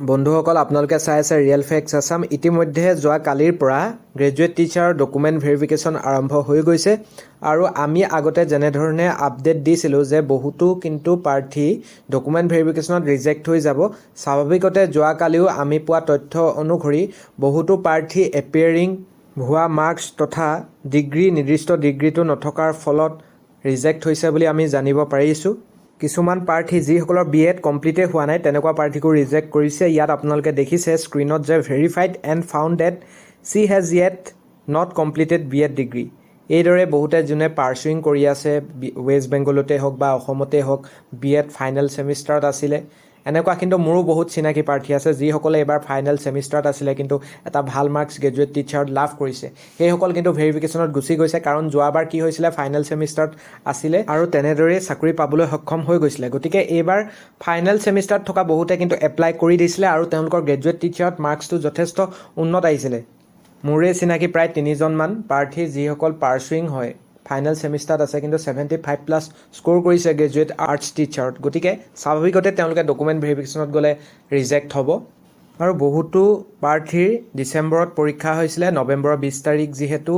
বন্ধুসকল আপোনালোকে চাই আছে ৰিয়েল ফেক্টছ আছাম। ইতিমধ্যে যোৱা কালিৰ পৰা গ্ৰেজুৱেট টিচাৰৰ ডকুমেণ্ট ভেৰিফিকেশ্যন আৰম্ভ হৈ গৈছে আৰু আমি আগতে যেনেধৰণে আপডেট দিছিলোঁ যে বহুতো কিন্তু প্ৰাৰ্থী ডকুমেণ্ট ভেৰিফিকেশ্যনত ৰিজেক্ট হৈ যাব। স্বাভাৱিকতে যোৱাকালিও আমি পোৱা তথ্য অনুসৰি বহুতো প্ৰাৰ্থী এপিয়াৰিং ভুৱা মাৰ্কছ তথা নিৰ্দিষ্ট ডিগ্ৰীটো নথকাৰ ফলত ৰিজেক্ট হৈছে বুলি আমি জানিব পাৰিছোঁ। কিছুমান প্ৰাৰ্থী যিসকলৰ BEd কমপ্লিটেই হোৱা নাই তেনেকুৱা প্ৰাৰ্থীকো ৰিজেক্ট কৰিছে। ইয়াত আপোনালোকে দেখিছে স্ক্ৰীণত যে verified and found date C has yet not completed BEd degree. এইদৰে বহুতে যোনে পাৰ্চুইং কৰি আছে ৱেষ্ট বেংগলতে হওক বা অসমতে হওক BEd ফাইনেল ছেমিষ্টাৰত আছিলে। এনেকুৱা কিন্তু মোৰো বহুত চিনাকি প্ৰাৰ্থী আছে যিসকলে এবাৰ ফাইনেল ছেমিষ্টাৰত আছিলে কিন্তু এটা ভাল মাৰ্কছ গ্ৰেজুৱেট টিচাৰত লাভ কৰিছে। সেইসকল কিন্তু ভেৰিফিকেশ্যনত গুচি গৈছে, কাৰণ যোৱাবাৰ কি হৈছিলে ফাইনেল ছেমিষ্টাৰত আছিলে আৰু তেনেদৰেই চাকৰি পাবলৈ সক্ষম হৈ গৈছিলে। গতিকে এইবাৰ ফাইনেল ছেমিষ্টাৰত থকা বহুতে কিন্তু এপ্লাই কৰি দিছিলে আৰু তেওঁলোকৰ গ্ৰেজুৱেট টিচাৰত মাৰ্কছটো যথেষ্ট উন্নত আহিছিলে। মোৰে চিনাকি প্ৰায় 3জনমান প্ৰাৰ্থী যিসকল পাৰ্চুইং হয় ফাইনেল ছেমিষ্টাৰত আছে কিন্তু 75+ স্ক'ৰ কৰিছে গ্ৰেজুৱেট আৰ্টছ টিচাৰত। গতিকে স্বাভাৱিকতে তেওঁলোকে ডকুমেণ্ট ভেৰিফিকেশ্যনত গ'লে ৰিজেক্ট হ'ব। আৰু বহুতো প্ৰাৰ্থীৰ ডিচেম্বৰত পৰীক্ষা হৈছিলে, নৱেম্বৰৰ 20 তাৰিখ যিহেতু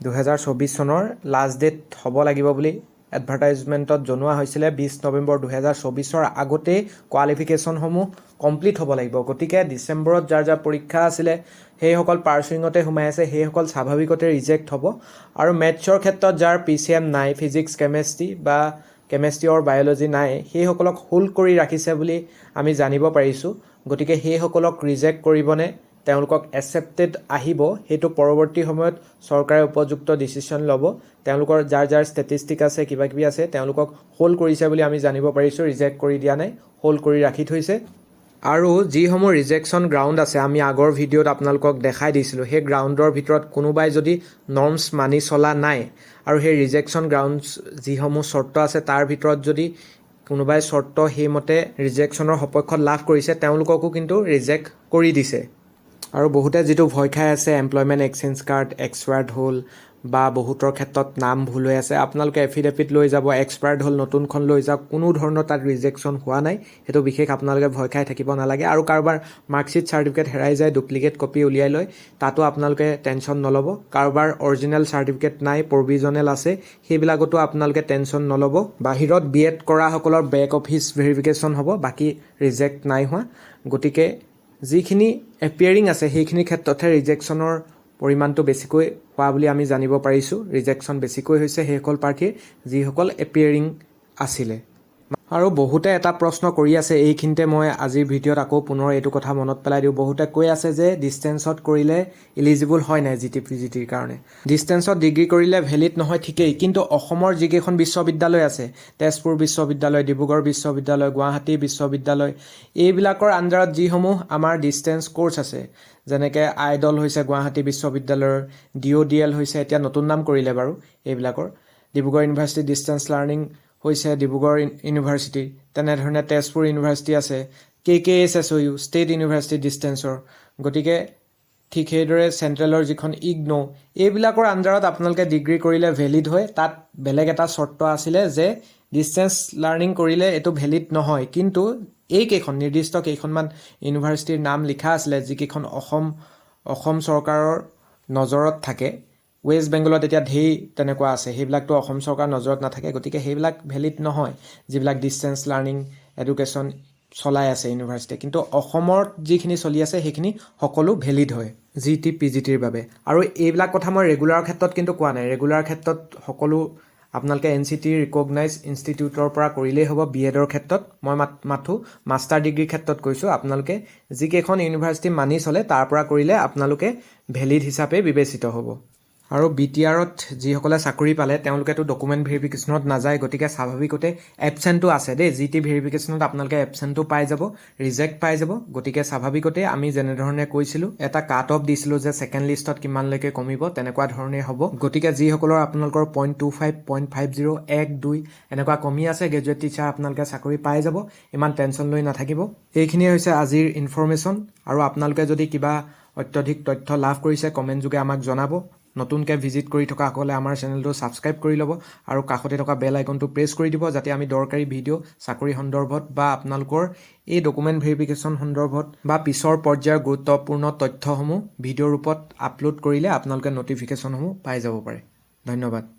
2024 চনৰ লাষ্ট ডেট হ'ব লাগিব বুলি এডভাৰটাইজমেণ্টত জনোৱা হৈছিলে। 20 নৱেম্বৰ 2024ৰ আগতেই কোৱালিফিকেশ্যনসমূহ কমপ্লিট হ'ব লাগিব। গতিকে ডিচেম্বৰত যাৰ যাৰ পৰীক্ষা আছিলে সেইসকল পাৰ্চুইঙতে সোমাই আছে, সেইসকল স্বাভাৱিকতে ৰিজেক্ট হ'ব। আৰু মেথছৰ ক্ষেত্ৰত যাৰ PCM নাই, ফিজিক্স কেমেষ্ট্ৰি বা কেমেষ্ট্ৰি অৰ বায়'লজি নাই, সেইসকলক হোল্ড কৰি ৰাখিছে বুলি আমি জানিব পাৰিছোঁ। গতিকে সেইসকলক ৰিজেক্ট কৰিবনে তেওঁলোকক একচেপ্টেড আহিব, সেইটো পৰৱৰ্তী সময়ত চৰকাৰে উপযুক্ত ডিচিশ্যন ল'ব। তেওঁলোকৰ যাৰ যাৰ ষ্টেটিষ্টিক আছে কিবাকিবি আছে তেওঁলোকক হোল্ড কৰিছে বুলি আমি জানিব পাৰিছোঁ, ৰিজেক্ট কৰি দিয়া নাই, হোল্ড কৰি ৰাখি থৈছে। আৰু যিসমূহ ৰিজেকশ্যন গ্ৰাউণ্ড আছে আমি আগৰ ভিডিঅ'ত আপোনালোকক দেখাই দিছিলোঁ, সেই গ্ৰাউণ্ডৰ ভিতৰত কোনোবাই যদি নৰ্মছ মানি চলা নাই আৰু সেই ৰিজেকশ্যন গ্ৰাউণ্ডছ যিসমূহ চৰ্ত আছে তাৰ ভিতৰত যদি কোনোবাই চৰ্ত সেইমতে ৰিজেকশ্যনৰ সপক্ষত লাভ কৰিছে তেওঁলোককো কিন্তু ৰিজেক্ট কৰি দিছে। আৰু বহুতে যিটো ভয় খাই আছে এমপ্লয়মেণ্ট এক্সচেঞ্জ কাৰ্ড এক্সপায়াৰ্ড হ'ল বা বহুতৰ ক্ষেত্ৰত নাম ভুল হৈ আছে, আপোনালোকে এফিডেভিট লৈ যাব, এক্সপায়াৰ্ড হ'ল নতুনখন লৈ যাওক, কোনো ধৰণৰ তাত ৰিজেকশ্যন হোৱা নাই। সেইটো বিশেষ আপোনালোকে ভয় খাই থাকিব নালাগে। আৰু কাৰোবাৰ মাৰ্কশ্বিট চাৰ্টিফিকেট হেৰাই যায়, ডুপ্লিকেট কপি উলিয়াই লয়, তাতো আপোনালোকে টেনশ্যন নল'ব। কাৰোবাৰ অৰিজিনেল চাৰ্টিফিকেট নাই, প্ৰভিজনেল আছে, সেইবিলাকতো আপোনালোকে টেনশ্যন নল'ব। বাহিৰত BEd কৰাসকলৰ বেক অফিচ ভেৰিফিকেশ্যন হ'ব, বাকী ৰিজেক্ট নাই হোৱা। গতিকে যিখিনি এপিয়াৰিং আছে সেইখিনিৰ ক্ষেত্ৰতহে ৰিজেকশ্যনৰ পৰিমাণটো বেছিকৈ হোৱা বুলি আমি জানিব পাৰিছোঁ। ৰিজেকশ্যন বেছিকৈ হৈছে সেইসকল প্ৰাৰ্থীৰ যিসকল এপিয়াৰিং আছিলে। আৰু বহুতে এটা প্ৰশ্ন কৰি আছে, এইখিনিতে মই আজিৰ ভিডিঅ'ত আকৌ পুনৰ এইটো কথা মনত পেলাই দিওঁ। বহুতে কৈ আছে যে ডিষ্টেঞ্চত কৰিলে ইলিজিবল হয় নাই GT-PGTৰ কাৰণে। ডিষ্টেঞ্চত ডিগ্ৰী কৰিলে ভেলিড নহয় ঠিকেই, কিন্তু অসমৰ যিকেইখন বিশ্ববিদ্যালয় আছে, তেজপুৰ বিশ্ববিদ্যালয়, ডিব্ৰুগড় বিশ্ববিদ্যালয়, গুৱাহাটী বিশ্ববিদ্যালয়, এইবিলাকৰ আণ্ডাৰত যিসমূহ আমাৰ ডিষ্টেঞ্চ কোৰ্চ আছে, যেনেকৈ আইডল হৈছে গুৱাহাটী বিশ্ববিদ্যালয়ৰ, DODL হৈছে এতিয়া নতুন নাম কৰিলে বাৰু এইবিলাকৰ, ডিব্ৰুগড় ইউনিভাৰ্চিটি ডিষ্টেঞ্চ লাৰ্ণিং হৈছে ডিব্ৰুগড় ইউনিভাৰ্চিটি, তেনেধৰণে তেজপুৰ ইউনিভাৰ্চিটি আছে, KKSSOU ষ্টেট ইউনিভাৰ্চিটি ডিষ্টেঞ্চৰ। গতিকে ঠিক সেইদৰে চেণ্ট্ৰেলৰ যিখন IGNOU, এইবিলাকৰ আণ্ডাৰত আপোনালোকে ডিগ্ৰী কৰিলে ভেলিড হয়। তাত বেলেগ এটা চৰ্ত আছিলে যে ডিষ্টেঞ্চ লাৰ্ণিং কৰিলে এইটো ভেলিড নহয়, কিন্তু এইকেইখন নিৰ্দিষ্ট কেইখনমান ইউনিভাৰ্চিটিৰ নাম লিখা আছিলে যিকেইখন অসম চৰকাৰৰ নজৰত থাকে। ৱেষ্ট বেংগলত এতিয়া ঢেৰ তেনেকুৱা আছে, সেইবিলাকতো অসম চৰকাৰৰ নজৰত নাথাকে। গতিকে সেইবিলাক ভেলিড নহয় যিবিলাক ডিষ্টেঞ্চ লাৰ্ণিং এডুকেশ্যন চলাই আছে ইউনিভাৰ্চিটিয়ে। কিন্তু অসমত যিখিনি চলি আছে সেইখিনি সকলো ভেলিড হয় GT-PGTৰ বাবে। আৰু এইবিলাক কথা মই ৰেগুলাৰৰ ক্ষেত্ৰত কিন্তু কোৱা নাই। ৰেগুলাৰ ক্ষেত্ৰত সকলো আপোনালোকে NCT ৰিকগনাইজ ইনষ্টিটিউটৰ পৰা কৰিলেই হ'ব। BEdৰ ক্ষেত্ৰত মই মাথো মাষ্টাৰ ডিগ্ৰীৰ ক্ষেত্ৰত কৈছোঁ, আপোনালোকে যিকেইখন ইউনিভাৰ্চিটি মানি চলে তাৰ পৰা কৰিলে আপোনালোকে ভেলিড হিচাপে বিবেচিত হ'ব। আৰু BTRত যিসকলে চাকৰি পালে তেওঁলোকেতো ডকুমেণ্ট ভেৰিফিকেশ্যনত নাযায়, গতিকে স্বাভাৱিকতে এবচেণ্টটো আছে দেই। GT ভেৰিফিকেশ্যনত আপোনালোকে এবচেণ্টটো পাই যাব, ৰিজেক্ট পাই যাব। গতিকে স্বাভাৱিকতে আমি যেনেধৰণে কৈছিলোঁ এটা কাট অফ দিছিলোঁ যে ছেকেণ্ড লিষ্টত কিমানলৈকে কমিব, তেনেকুৱা ধৰণে হ'ব। গতিকে যিসকলৰ আপোনালোকৰ 0.25, 0.50, 1, 2 এনেকুৱা কমি আছে গ্ৰেজুৱেট টিচাৰ আপোনালোকে চাকৰি পাই যাব, ইমান টেনশ্যন লৈ নাথাকিব। এইখিনিয়ে হৈছে আজিৰ ইনফৰমেশ্যন। আৰু আপোনালোকে যদি কিবা অত্যধিক তথ্য লাভ কৰিছে কমেণ্ট যোগে আমাক জনাব। নতুনকৈ ভিজিট কৰি থকাসকলে আমাৰ চেনেলটো ছাবস্ক্ৰাইব কৰি ল'ব আৰু কাষতে থকা বেল আইকনটো প্ৰেছ কৰি দিব যাতে আমি দৰকাৰী ভিডিঅ' চাকৰি সন্দৰ্ভত বা আপোনালোকৰ এই ডকুমেণ্ট ভেৰিফিকেশ্যন সন্দৰ্ভত বা পিছৰ পৰ্যায়ৰ গুৰুত্বপূৰ্ণ তথ্যসমূহ ভিডিঅ'ৰ ৰূপত আপলোড কৰিলে আপোনালোকে ন'টিফিকেশ্যনসমূহ পাই যাব পাৰে। ধন্যবাদ।